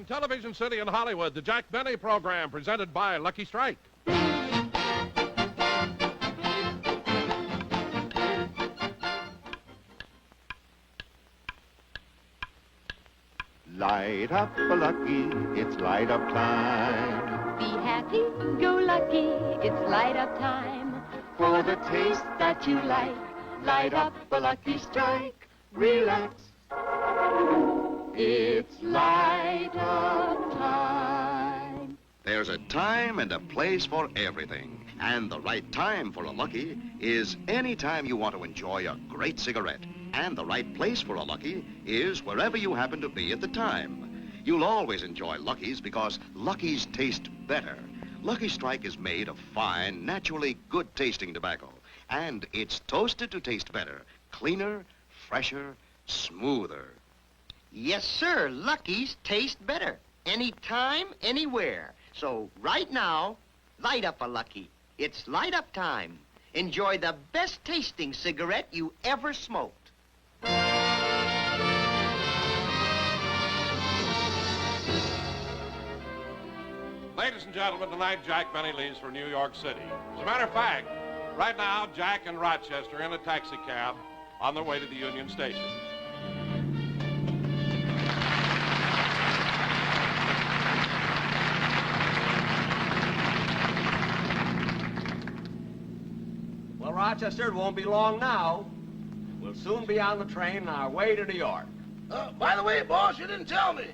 Television City in Hollywood, the Jack Benny program presented by Lucky Strike. Light up a Lucky, it's light up time. Be happy, go lucky, it's light up time. For the taste that you like, light up a Lucky Strike. Relax, it's light up time. There's a time and a place for everything. And the right time for a Lucky is any time you want to enjoy a great cigarette. And the right place for a Lucky is wherever you happen to be at the time. You'll always enjoy Luckies because Luckies taste better. Lucky Strike is made of fine, naturally good-tasting tobacco. And it's toasted to taste better, cleaner, fresher, smoother. Yes, sir. Lucky's taste better. Anytime, anywhere. So right now, light up a Lucky. It's light up time. Enjoy the best tasting cigarette you ever smoked. Ladies and gentlemen, tonight Jack Benny leaves for New York City. As a matter of fact, right now Jack and Rochester are in a taxi cab on their way to the Union Station. Well, Rochester, it won't be long now. We'll soon be on the train on our way to New York. By the way, boss, you didn't tell me.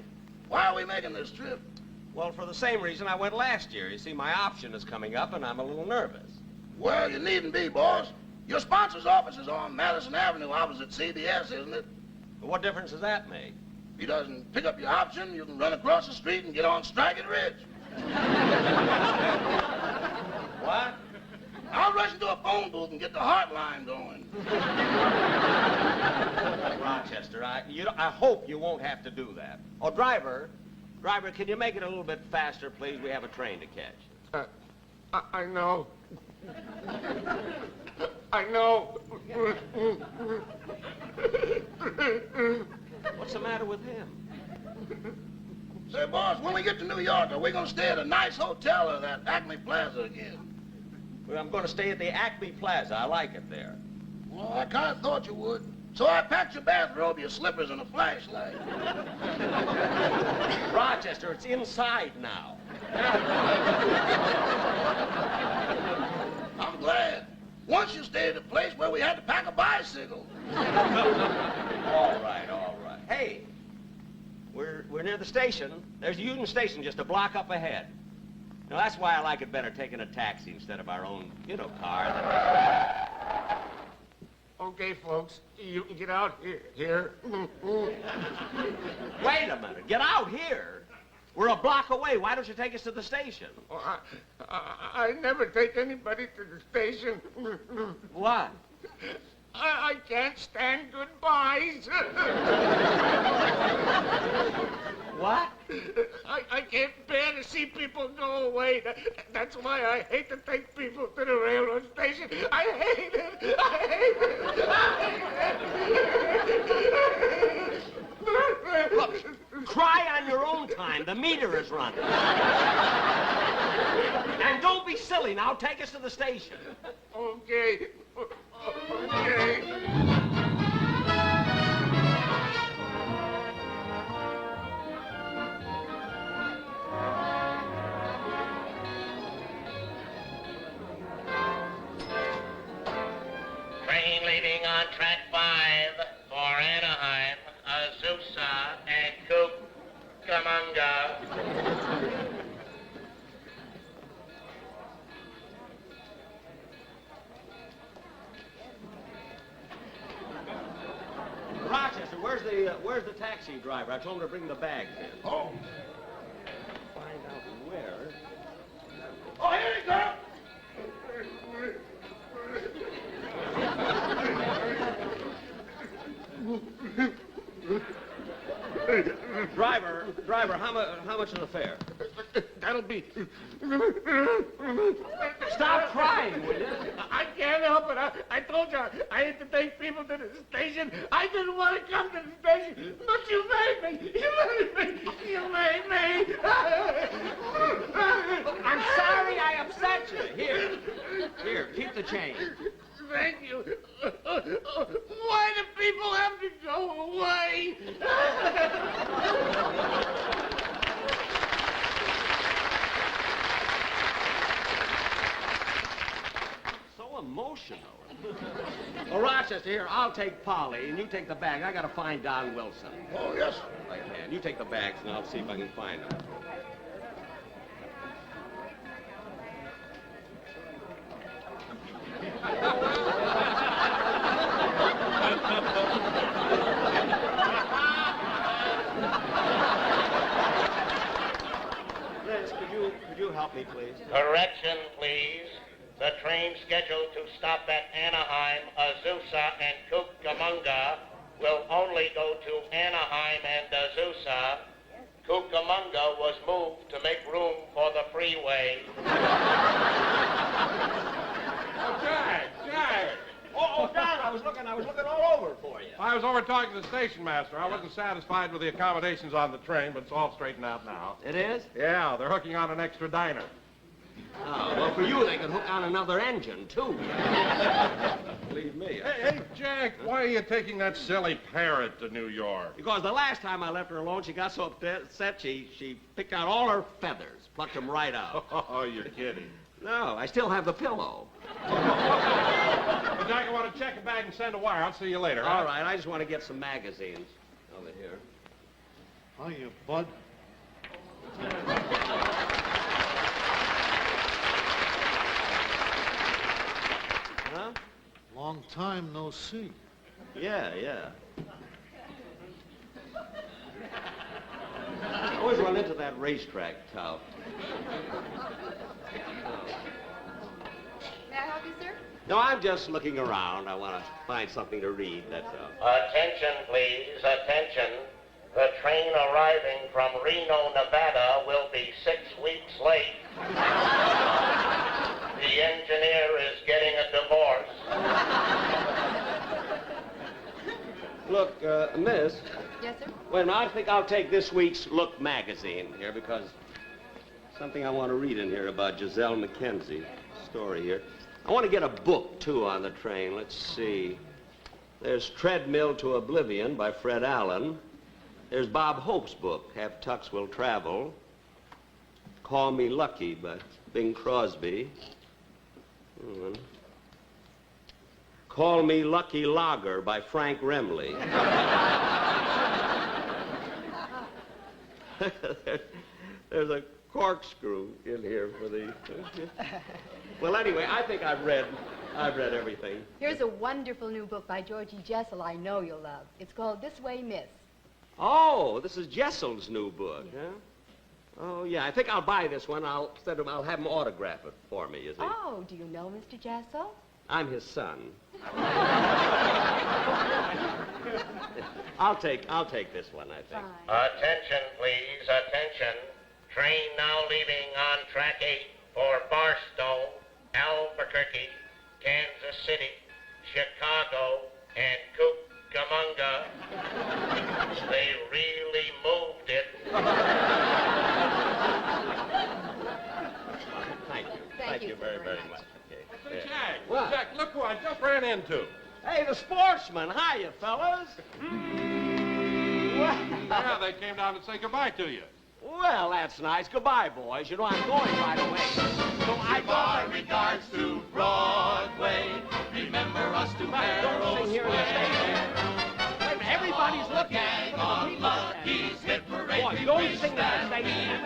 Why are we making this trip? Well, for the same reason I went last year. You see, my option is coming up, and I'm a little nervous. Well, you needn't be, boss. Your sponsor's office is on Madison Avenue opposite CBS, isn't it? But what difference does that make? If he doesn't pick up your option, you can run across the street and get on Striking Ridge. What? I'll rush into a phone booth and get the Heartline going. Rochester, I hope you won't have to do that. Oh, driver, can you make it a little bit faster, please? We have a train to catch. I know. I know. What's the matter with him? Say, boss, when we get to New York, are we going to stay at a nice hotel or that Acme Plaza again? Well, I'm going to stay at the Acme Plaza. I like it there. Well, I kind of thought you would. So I packed your bathrobe, your slippers, and a flashlight. Rochester, it's inside now. I'm glad. Once you stayed at a place where we had to pack a bicycle. All right. Hey, we're near the station. There's a Union Station just a block up ahead. Now, that's why I like it better taking a taxi instead of our own, car. Okay, folks, you can get out here. Wait a minute. Get out here? We're a block away. Why don't you take us to the station? Oh, I never take anybody to the station. What? I can't stand goodbyes. What? I can't bear to see people go away. That's why I hate to take people to the railroad station. I hate it. Look, cry on your own time. The meter is running. And don't be silly now. Take us to the station. Okay. Okay. Train leaving on track 5 for Anaheim, Azusa, and Cucamonga. Rochester, where's the taxi driver? I told him to bring the bags in. Oh. Find out where. Oh, here he comes. Driver, how much is the fare? That'll be... Stop crying, will you? I can't help it. I told you I hate to take people to the station. I didn't want to come to the station, but you made me. You made me. You made me. I'm sorry I upset you. Here, keep the change. Thank you. Why do people have to go away? So emotional. Well, Rochester, here, I'll take Polly, and you take the bag. I gotta find Don Wilson. Oh, yes. If I can. You take the bags, and I'll see if I can find them. Liz, could you help me, please? Correction, please. The train scheduled to stop at Anaheim, Azusa, and Cucamonga will only go to Anaheim and Azusa. Cucamonga was moved to make room for the freeway. Jack! Oh, Don, I was looking all over for you. I was over talking to the station master. I wasn't satisfied with the accommodations on the train, but it's all straightened out now. It is? Yeah, they're hooking on an extra diner. Oh, well, for you, they could hook on another engine, too. Believe me. Hey, Jack, why are you taking that silly parrot to New York? Because the last time I left her alone, she got so upset, she picked out all her feathers, plucked them right out. Oh, you're kidding. No, I still have the pillow. Well, Jack, I want to check a bag and send a wire. I'll see you later. All right, I just want to get some magazines over here. Hiya, bud. Huh? Long time no see. Yeah. I always run into that racetrack tout. May I help you, sir? No, I'm just looking around. I want to find something to read, that's all. Attention, please, attention. The train arriving from Reno, Nevada will be 6 weeks late. The engineer is getting a divorce. Look, miss. Yes, sir? Wait a minute, I think I'll take this week's Look magazine here because something I want to read in here about Giselle McKenzie. Story here. I want to get a book, too, on the train. Let's see. There's Treadmill to Oblivion by Fred Allen. There's Bob Hope's book, Half Tucks Will Travel. Call Me Lucky by Bing Crosby. Call Me Lucky Lager by Frank Remley. There's a corkscrew in here for the... Well, anyway, I think I've read everything. Here's a wonderful new book by Georgie Jessel I know you'll love. It's called This Way, Miss. Oh, this is Jessel's new book, huh? Oh, yeah, I think I'll buy this one. I'll have him autograph it for me, you see. Oh, do you know Mr. Jessel? I'm his son. I'll take this one, I think. Fine. Attention, please, attention. Train now leaving on track 8 for Barstow, Albuquerque, Kansas City, Chicago, and Cucamonga. They really moved it. Thank you. Thank you very, very very much. much. Okay. Hey, Jack. What? Jack, look who I just ran into. Hey, the sportsman. Hiya, fellas. Yeah, they came down to say goodbye to you. Well, that's nice. Goodbye, boys. You know I'm going right away. So I Our regards to Broadway. Remember us to Don't sing here in the station. Wait a minute, everybody's looking. Gang on Lucky's hit parade. Boy, don't sing in the station.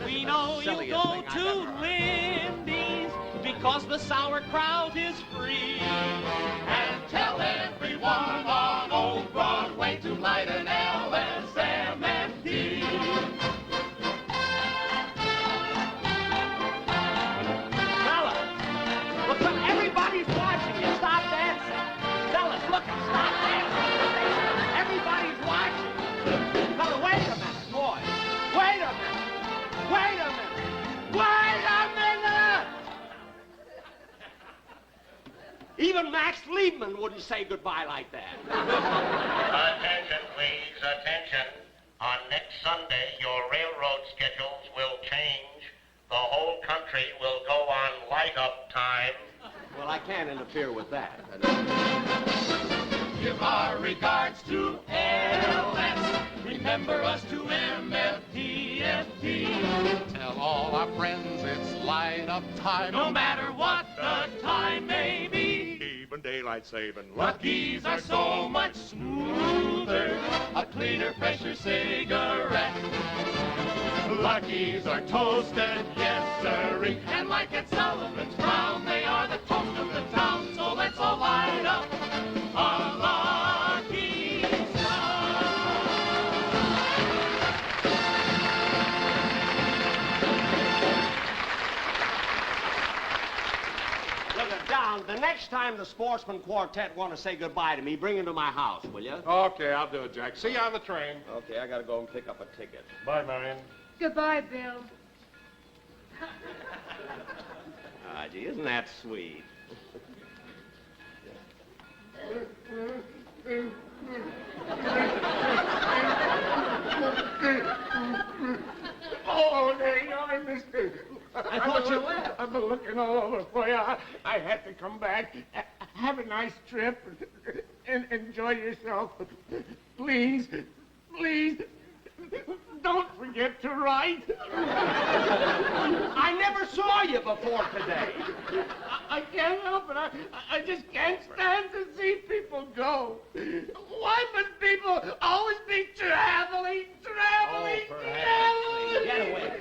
We know you go to Lindy's because the sauerkraut is free. And tell everyone on Old Broadway to light an LSMFD. Fellas, look, everybody's watching you. Stop dancing. Fellas, look, stop dancing. Everybody's watching. Fella, wait a minute, boys. Wait a minute. Wait a minute. Wait a minute! Even Max Liebman wouldn't say goodbye like that. Attention, please, attention. On next Sunday, your railroad schedules will change. The whole country will go on light-up time. Well, I can't interfere with that. Give our regards to LS. Remember us to MFTFT. Tell all our friends it's light-up time. No matter what the time may be. Even daylight saving. Lucky's are so much smoother. A cleaner, fresher cigarette. Lucky's are toasted, yes sirree. And like at Sullivan's Crown, they are the toast of the town. So let's all light up a Lucky Look it down. The next time the Sportsman Quartet want to say goodbye to me, bring him to my house, will you? Okay, I'll do it, Jack. See you on the train. Okay, I gotta go and pick up a ticket. Bye, Marion. Goodbye, Bill. Ah, gee, isn't that sweet? Oh, there you are, mister. I thought you left. I've been looking all over for you. I had to come back. Have a nice trip and enjoy yourself. Please, please, don't forget to write. I never saw you before today. I can't help it. I just can't stand to see people go. Why must people always be traveling, traveling, traveling? Get away.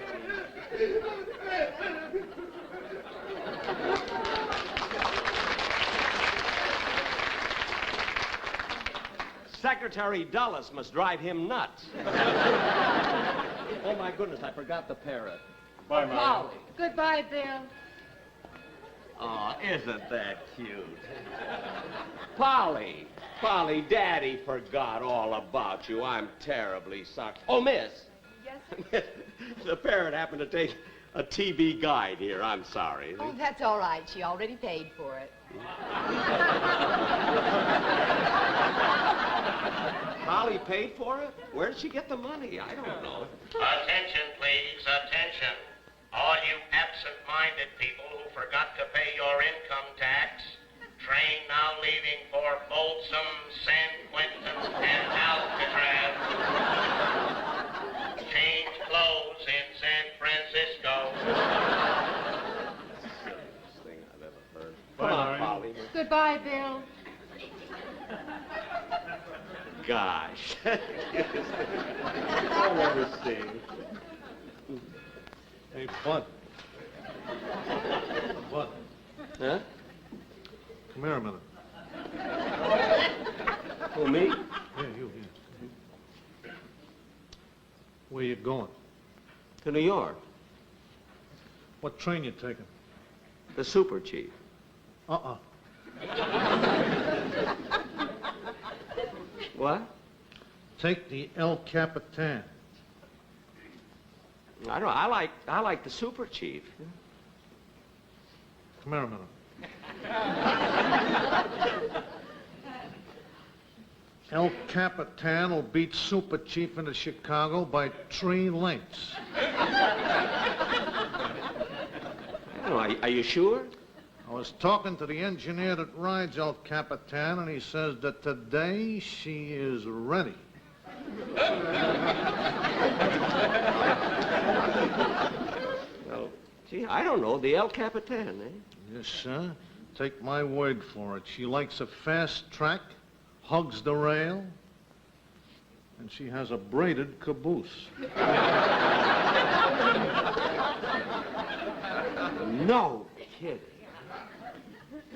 Secretary Dulles must drive him nuts. Oh, my goodness, I forgot the parrot. Bye, Marion. Polly. Goodbye, Bill. Oh, isn't that cute? Polly, Polly, Daddy forgot all about you. I'm terribly sorry. Oh, Miss. Yes? The parrot happened to take a TV guide here. I'm sorry. Oh, that's all right. She already paid for it. Polly paid for it? Where did she get the money? I don't know. Attention, please, attention. All you absent-minded people who forgot to pay your income tax. Train now leaving for Folsom, San Quentin, and Alcatraz. Change clothes in San Francisco. Silliest thing I've ever heard. Bye, Come on, Marion. Polly. Goodbye, Bill. Gosh. I'll never sing. Hey, Bud. Bud, Huh? come here a minute. Who, me? Yeah, you. Where you going? To New York. What train you taking? The Super Chief. Uh-uh. What? Take the El Capitan. I don't know. I like the Super Chief. Come here a minute. El Capitan will beat Super Chief into Chicago by 3 lengths. I don't know. Are you sure? I was talking to the engineer that rides El Capitan, and he says that today she is ready. Well, gee, I don't know. The El Capitan, eh? Yes, sir. Take my word for it. She likes a fast track, hugs the rail, and she has a braided caboose. No kidding.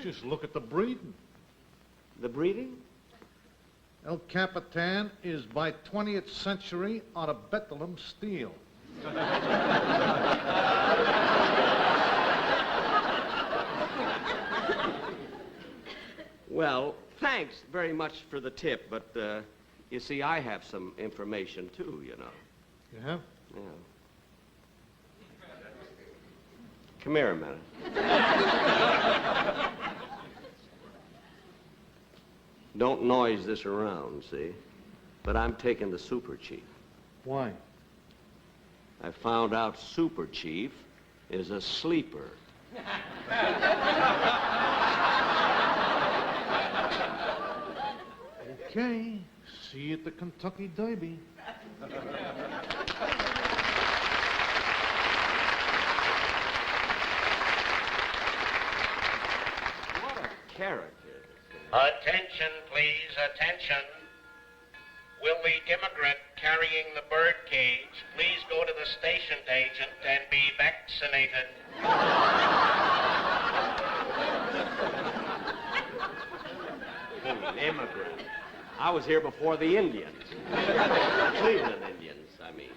Just look at the breeding. The breeding? El Capitan is by 20th century out of Bethlehem steel. Well, thanks very much for the tip, but, you see, I have some information, too, you know. You have? Yeah. Come here a minute. Don't noise this around, see? But I'm taking the Super Chief. Why? I found out Super Chief is a sleeper. Okay. See you at the Kentucky Derby. What a character. Attention, please, attention. Will the immigrant carrying the bird cage please go to the station agent and be vaccinated? Immigrant. I was here before the Indians. Cleveland Indians, I mean.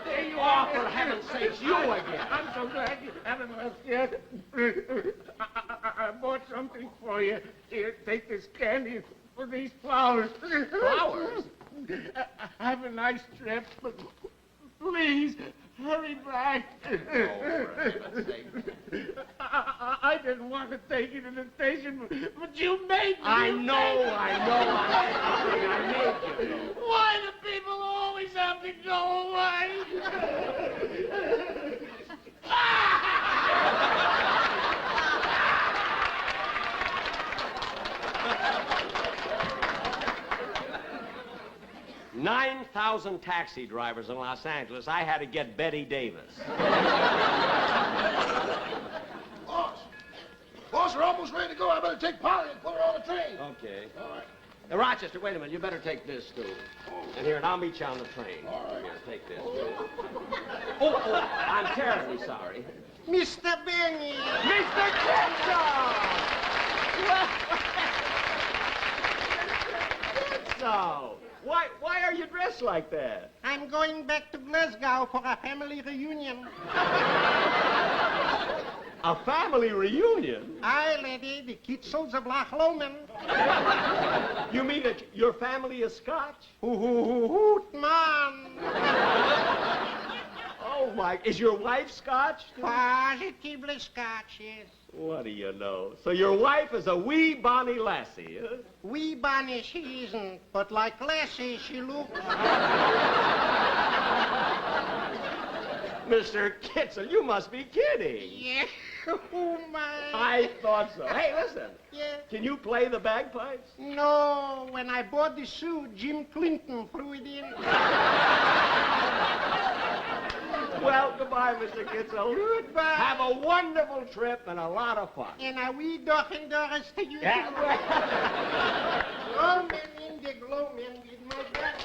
There you Oh, are. for heaven's sakes, you again. I'm so glad you haven't left yet. I bought something for you. Here, take this candy for these flowers. Flowers? Have a nice trip, but please hurry back. Oh, for heaven's sake. I didn't want to take you to the station, but you made me. I know. I made you. Why do people always have to go away? $9,000 taxi drivers in Los Angeles. I had to get Betty Davis. Boss, we're almost ready to go. I better take Polly and put her on the train. Okay. All right. Now, Rochester, wait a minute. You better take this, too. And here, and I'll meet you on the train. All right. Here, take this. Oh, I'm terribly sorry. Mr. Benny! Mr. Kitso! Why are you dressed like that? I'm going back to Glasgow for a family reunion. A family reunion? Aye, lady, the Kitsos of Loch Lomond. You mean that your family is Scotch? Hoot, man. Oh, my. Is your wife Scotch? Positively Scotch, yes. What do you know? So your wife is a wee bonny lassie, huh? Wee Bonnie she isn't, but like Lassie she looks. Mr. Kitzel, you must be kidding. Yeah, oh my. I thought so. Hey, listen. Yeah. Can you play the bagpipes? No, when I bought the suit, Jim Clinton threw it in. Well, goodbye, Mr. Kitzel. Goodbye. Have a wonderful trip and a lot of fun. And a wee Dochen Doris to you. Yeah. Oh, man in the glow, man, with my back.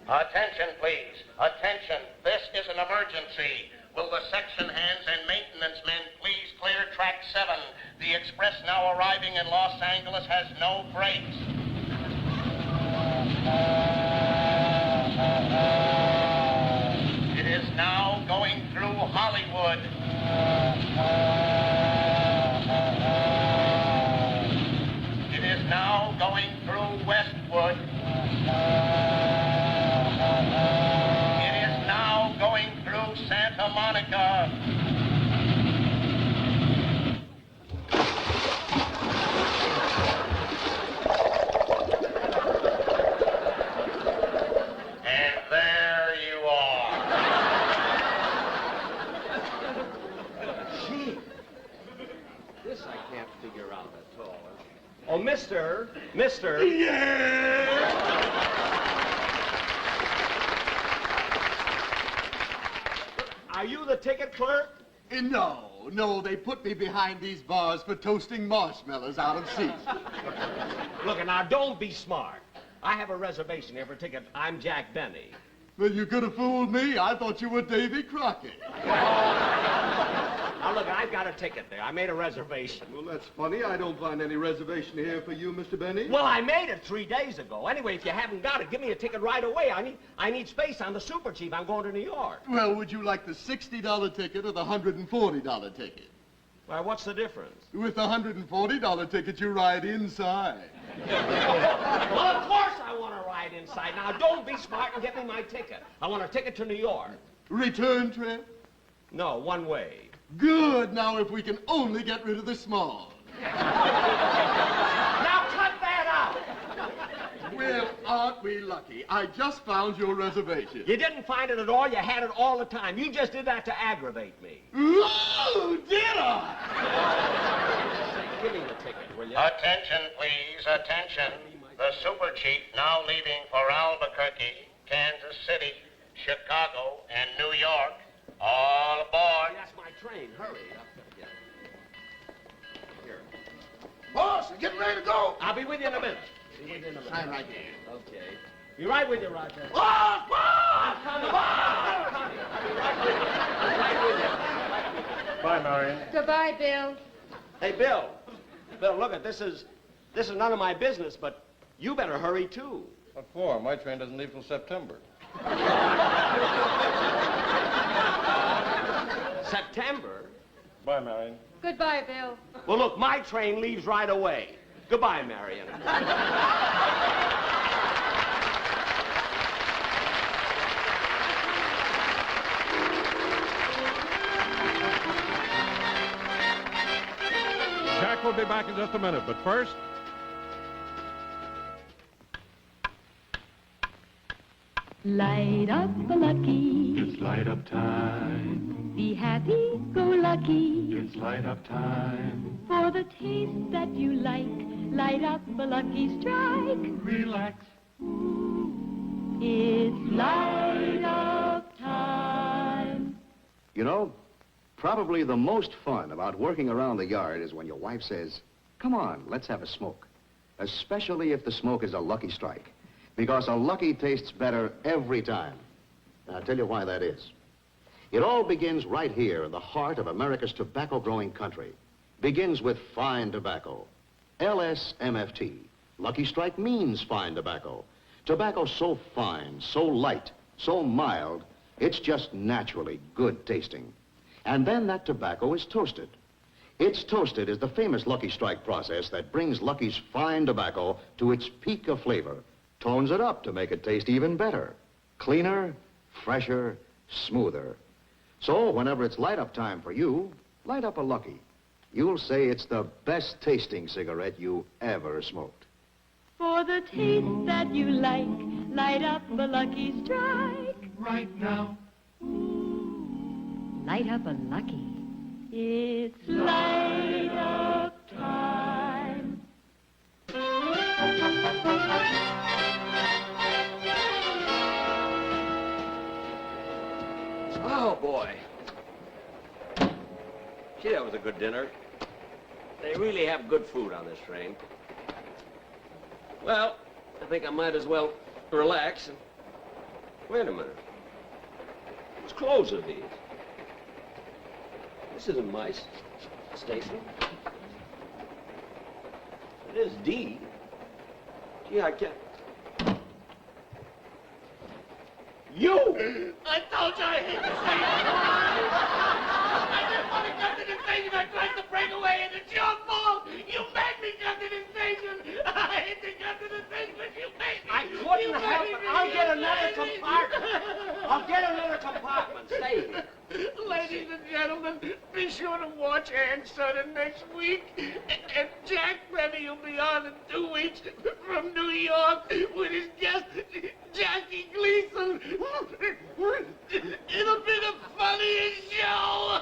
Attention, please. Attention. This is an emergency. Will the section hands and maintenance men please clear track 7? The express now arriving in Los Angeles has no brakes. It is now going through Hollywood. It is now going through Westwood. It is now going through Santa Monica. And there you are. Gee, this I can't figure out at all. Oh, Mister. Are you the ticket clerk? No, they put me behind these bars for toasting marshmallows out of seats. Look, now, don't be smart. I have a reservation here for a ticket. I'm Jack Benny. Well, you could have fooled me. I thought you were Davy Crockett. Now, look, I've got a ticket there. I made a reservation. Well, that's funny. I don't find any reservation here for you, Mr. Benny. Well, I made it 3 days ago. Anyway, if you haven't got it, give me a ticket right away. I need space on the Super Chief. I'm going to New York. Well, would you like the $60 ticket or the $140 ticket? Why, what's the difference? With the $140 ticket, you ride inside. Well, of course I want to ride inside. Now, don't be smart and get me my ticket. I want a ticket to New York. Return trip? No, one way. Good. Now, if we can only get rid of the small. Now, cut that out. Well, aren't we lucky? I just found your reservation. You didn't find it at all. You had it all the time. You just did that to aggravate me. Ooh, did I? Give me the ticket, will you? Attention, please, attention. The Super Chief now leaving for Albuquerque, Kansas City, Chicago, and New York. All aboard. That's my train. Hurry. Here. Boss, we're getting ready to go. I'll be with you in a minute. Sign right here. Okay. Be right with you, Roger. Boss, boss! I'll be right with you. Right with you. Bye, Marion. Goodbye, Bill. Hey, Bill. Bill, look, this is none of my business, but you better hurry, too. What for? My train doesn't leave till September. September? Bye, Marion. Goodbye, Bill. Well, look, my train leaves right away. Goodbye, Marion. Jack will be back in just a minute, but first... Light up a lucky. It's light up time. Be happy, go lucky. It's light up time. For the taste that you like, light up a lucky strike. Relax. It's light up time. You know, probably the most fun about working around the yard is when your wife says, "Come on, let's have a smoke." Especially if the smoke is a Lucky Strike. Because a Lucky tastes better every time. And I'll tell you why that is. It all begins right here in the heart of America's tobacco-growing country. Begins with fine tobacco. LSMFT. Lucky Strike means fine tobacco. Tobacco so fine, so light, so mild, it's just naturally good tasting. And then that tobacco is toasted. It's toasted is the famous Lucky Strike process that brings Lucky's fine tobacco to its peak of flavor, tones it up to make it taste even better, cleaner, fresher, smoother. So whenever it's light-up time for you, light up a Lucky. You'll say it's the best tasting cigarette you ever smoked. For the taste that you like, light up a Lucky Strike. Right now. Light up a Lucky. It's light up time. Oh, boy. Gee, that was a good dinner. They really have good food on this train. Well, I think I might as well relax and... Wait a minute. Whose clothes are these? This isn't my station. It is D. Gee, I can't... You! I told you I hate the station. I didn't want to come to the station. I tried to break away, and it's your fault. You made me come to the station. I hate to come to the station, but you made me. I couldn't help it. I'll get another compartment. I'll get another compartment. Stay here. Ladies and gentlemen, be sure to watch Ann Sutter next week. And Jack Benny will be on in 2 weeks from New York with his guest, Jackie Gleason. It'll be the funniest show.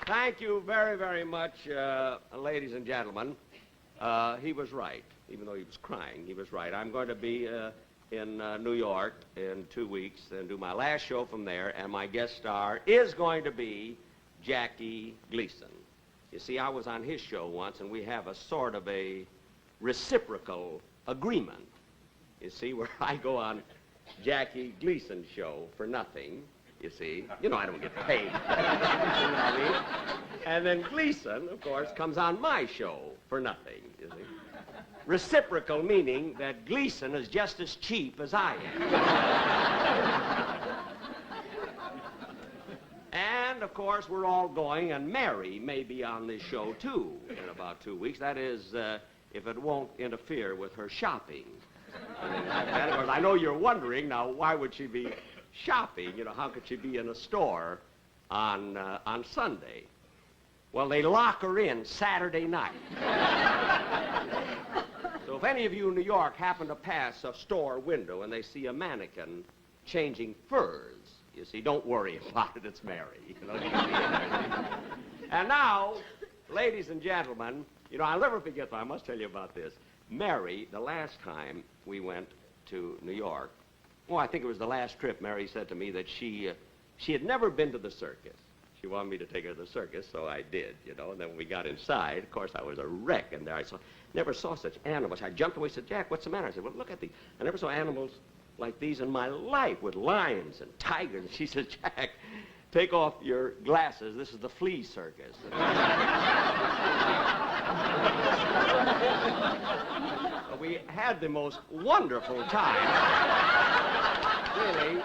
Thank you very, very much, ladies and gentlemen. He was right. Even though he was crying, he was right. I'm going to be in New York in 2 weeks and do my last show from there, and my guest star is going to be Jackie Gleason. You see, I was on his show once, and we have a sort of a reciprocal agreement. You see, where I go on Jackie Gleason's show for nothing, you see. You know I don't get paid. You know what I mean? And then Gleason, of course, comes on my show for nothing, you see. Reciprocal meaning that Gleason is just as cheap as I am. And, of course, we're all going, and Mary may be on this show, too, in about 2 weeks. That is, if it won't interfere with her shopping. Of course, I know you're wondering, now, why would she be shopping? You know, how could she be in a store on Sunday? Well, they lock her in Saturday night. So if any of you in New York happen to pass a store window and they see a mannequin changing furs, you see, don't worry about it, it's Mary. You know? And now, ladies and gentlemen, you know, I'll never forget, I must tell you about this. Mary, the last time we went to New York, well, I think it was the last trip, Mary said to me that she had never been to the circus. She wanted me to take her to the circus, so I did, you know. And then when we got inside, of course, I was a wreck in there. Never saw such animals. I jumped away and said, Jack, what's the matter? I said, well, look at I never saw animals like these in my life, with lions and tigers. And she said, Jack, take off your glasses. This is the flea circus. We had the most wonderful time. Really.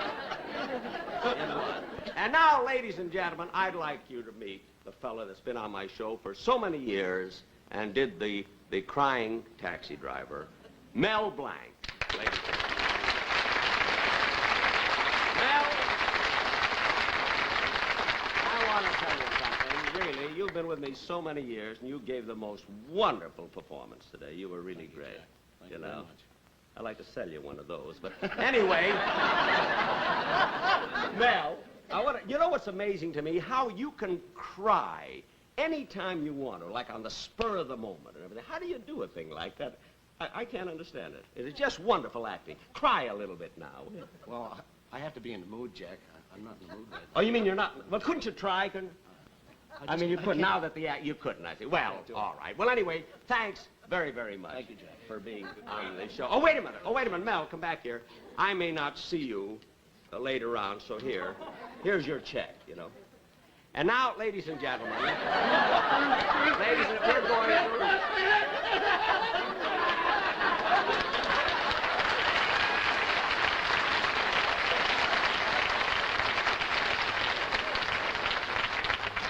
And now, ladies and gentlemen, I'd like you to meet the fellow that's been on my show for so many years and did the crying taxi driver, Mel Blanc. Ladies and gentlemen. Mel, I want to tell you something. Really, you've been with me so many years, and you gave the most wonderful performance today. You were really great. Thank you very much. I'd like to sell you one of those, but anyway, Mel, you know what's amazing to me? How you can cry anytime you want to, like on the spur of the moment and everything. How do you do a thing like that? I can't understand it. It is just wonderful acting. Cry a little bit now. Well, I have to be in the mood, Jack. I'm not in the mood right now. Oh, you mean you're not? Well, couldn't you try? I mean, you could. Now that you couldn't, I think. Well, all right. Well, anyway, thanks very, very much. Thank you, Jack. For being on the show. Oh, wait a minute. Mel, come back here. I may not see you later on, so here's your check, you know. And now, ladies and gentlemen, we're going to...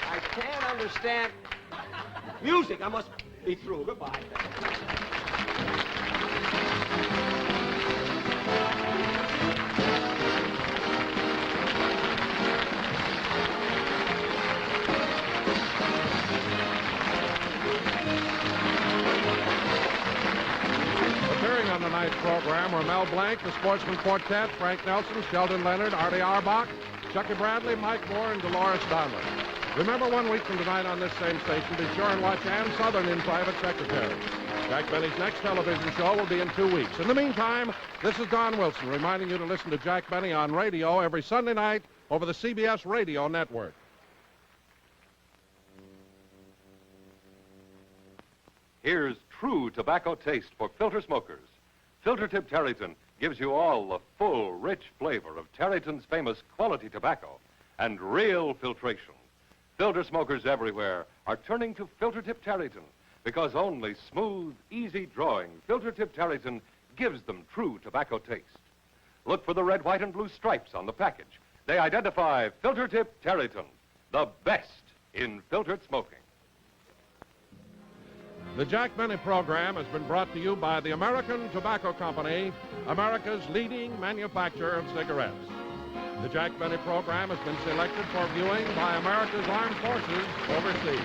I can't understand music. I must be through. Goodbye. Appearing on tonight's program were Mel Blanc, the Sportsman Quartet, Frank Nelson, Sheldon Leonard, Artie Auerbach, Chucky Bradley, Mike Moore, and Dolores Donlin. Remember, 1 week from tonight on this same station, be sure and watch Ann Southern in Private Secretary. Jack Benny's next television show will be in 2 weeks. In the meantime, this is Don Wilson reminding you to listen to Jack Benny on radio every Sunday night over the CBS Radio Network. Here's true tobacco taste for filter smokers. Filter Tip Tareyton gives you all the full, rich flavor of Tareyton's famous quality tobacco and real filtration. Filter smokers everywhere are turning to Filter Tip Tareyton because only smooth, easy-drawing Filter Tip Tareyton gives them true tobacco taste. Look for the red, white, and blue stripes on the package. They identify Filter Tip Tareyton, the best in filtered smoking. The Jack Benny program has been brought to you by the American Tobacco Company, America's leading manufacturer of cigarettes. The Jack Benny program has been selected for viewing by America's armed forces overseas.